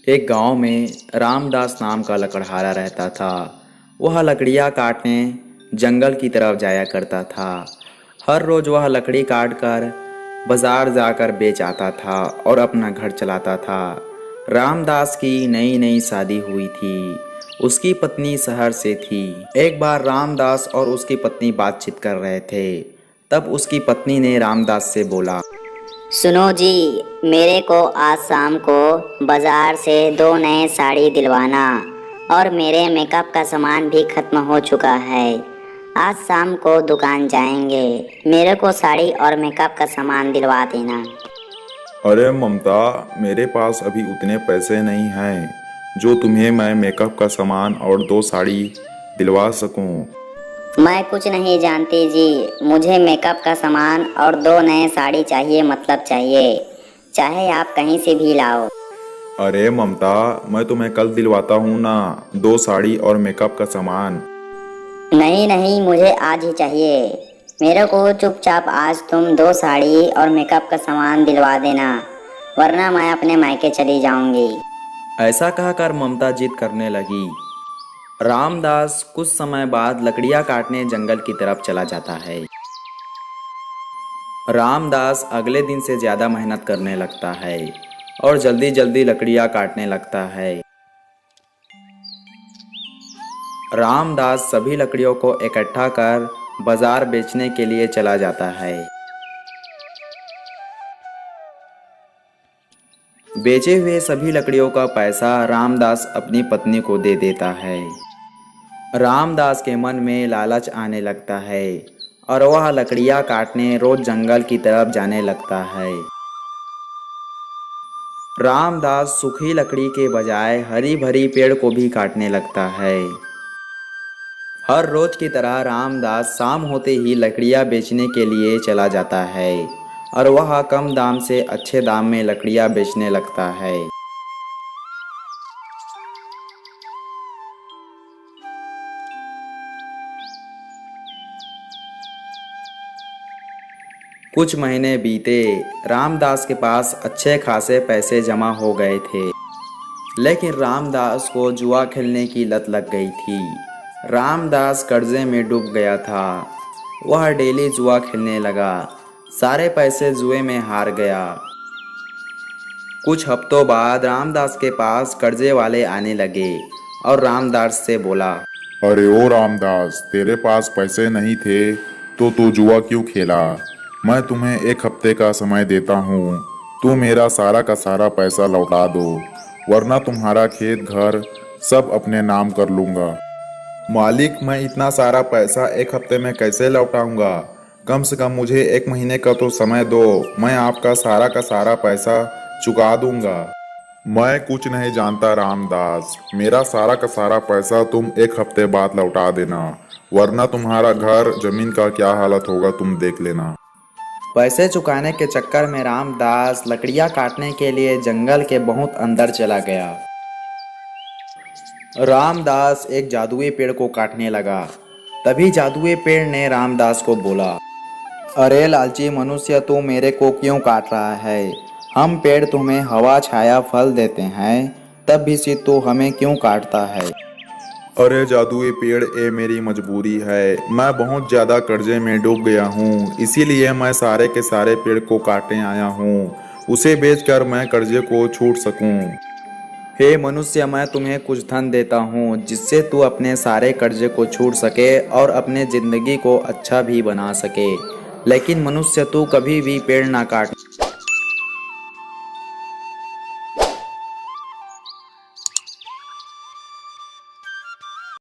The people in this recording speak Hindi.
एक गांव में रामदास नाम का लकड़हारा रहता था। वह लकड़ियाँ काटने जंगल की तरफ जाया करता था। हर रोज़ वह लकड़ी काट कर बाजार जाकर बेच आता था और अपना घर चलाता था। रामदास की नई नई शादी हुई थी। उसकी पत्नी शहर से थी। एक बार रामदास और उसकी पत्नी बातचीत कर रहे थे। तब उसकी पत्नी ने रामदास से बोला, सुनो जी, मेरे को आज शाम को बाजार से 2 नए साड़ी दिलवाना और मेरे मेकअप का सामान भी खत्म हो चुका है। आज शाम को दुकान जाएंगे, मेरे को साड़ी और मेकअप का सामान दिलवा देना। अरे ममता, मेरे पास अभी उतने पैसे नहीं हैं जो तुम्हें मैं मेकअप का सामान और 2 साड़ी दिलवा सकूं। मैं कुछ नहीं जानती जी, मुझे मेकअप का सामान और 2 नए साड़ी चाहिए, मतलब चाहिए, चाहे आप कहीं से भी लाओ। अरे ममता, मैं तुम्हें कल दिलवाता हूँ ना 2 साड़ी और मेकअप का सामान। नहीं नहीं, मुझे आज ही चाहिए। मेरे को चुपचाप आज तुम 2 साड़ी और मेकअप का सामान दिलवा देना, वरना मैं अपने मायके चली जाऊंगी। ऐसा कहकर ममता जिद करने लगी। रामदास कुछ समय बाद लकड़ियाँ काटने जंगल की तरफ चला जाता है। रामदास अगले दिन से ज़्यादा मेहनत करने लगता है और जल्दी जल्दी लकड़ियाँ काटने लगता है। रामदास सभी लकड़ियों को इकट्ठा कर बाजार बेचने के लिए चला जाता है। बेचे हुए सभी लकड़ियों का पैसा रामदास अपनी पत्नी को दे देता है। रामदास के मन में लालच आने लगता है और वह लकड़ियाँ काटने रोज जंगल की तरफ जाने लगता है। रामदास सूखी लकड़ी के बजाय हरी भरी पेड़ को भी काटने लगता है। हर रोज की तरह रामदास शाम होते ही लकड़ियाँ बेचने के लिए चला जाता है और वह कम दाम से अच्छे दाम में लकड़ियाँ बेचने लगता है। कुछ महीने बीते। रामदास के पास अच्छे खासे पैसे जमा हो गए थे, लेकिन रामदास को जुआ खेलने की लत लग गई थी। रामदास कर्जे में डूब गया था। वह डेली जुआ खेलने लगा। सारे पैसे जुए में हार गया। कुछ हफ्तों बाद रामदास के पास कर्जे वाले आने लगे और रामदास से बोला, अरे ओ रामदास, तेरे पास पैसे नहीं थे तो तू जुआ क्यों खेला? मैं तुम्हें 1 हफ्ते का समय देता हूँ। तू मेरा सारा का सारा पैसा लौटा दो, वरना तुम्हारा खेत घर सब अपने नाम कर लूँगा। मालिक, मैं इतना सारा पैसा 1 हफ्ते में कैसे लौटाऊंगा? कम से कम मुझे 1 महीने का तो समय दो, मैं आपका सारा का सारा पैसा चुका दूंगा। मैं कुछ नहीं जानता रामदास, मेरा सारा का सारा पैसा तुम 1 हफ्ते बाद लौटा देना, वरना तुम्हारा घर जमीन का क्या हालत होगा तुम देख लेना। पैसे चुकाने के चक्कर में रामदास लकड़ियाँ काटने के लिए जंगल के बहुत अंदर चला गया। रामदास एक जादुई पेड़ को काटने लगा। तभी जादुई पेड़ ने रामदास को बोला, अरे लालची मनुष्य, तू मेरे को क्यों काट रहा है? हम पेड़ तुम्हें हवा छाया फल देते हैं, तब भी से तू हमें क्यों काटता है? अरे जादुई पेड़, ये मेरी मजबूरी है। मैं बहुत ज़्यादा कर्जे में डूब गया हूँ, इसीलिए मैं सारे के सारे पेड़ को काटने आया हूँ। उसे बेचकर मैं कर्जे को छूट सकूँ। हे मनुष्य, मैं तुम्हें कुछ धन देता हूँ जिससे तू अपने सारे कर्जे को छूट सके और अपने ज़िंदगी को अच्छा भी बना सके। लेकिन मनुष्य, तू कभी भी पेड़ ना काट।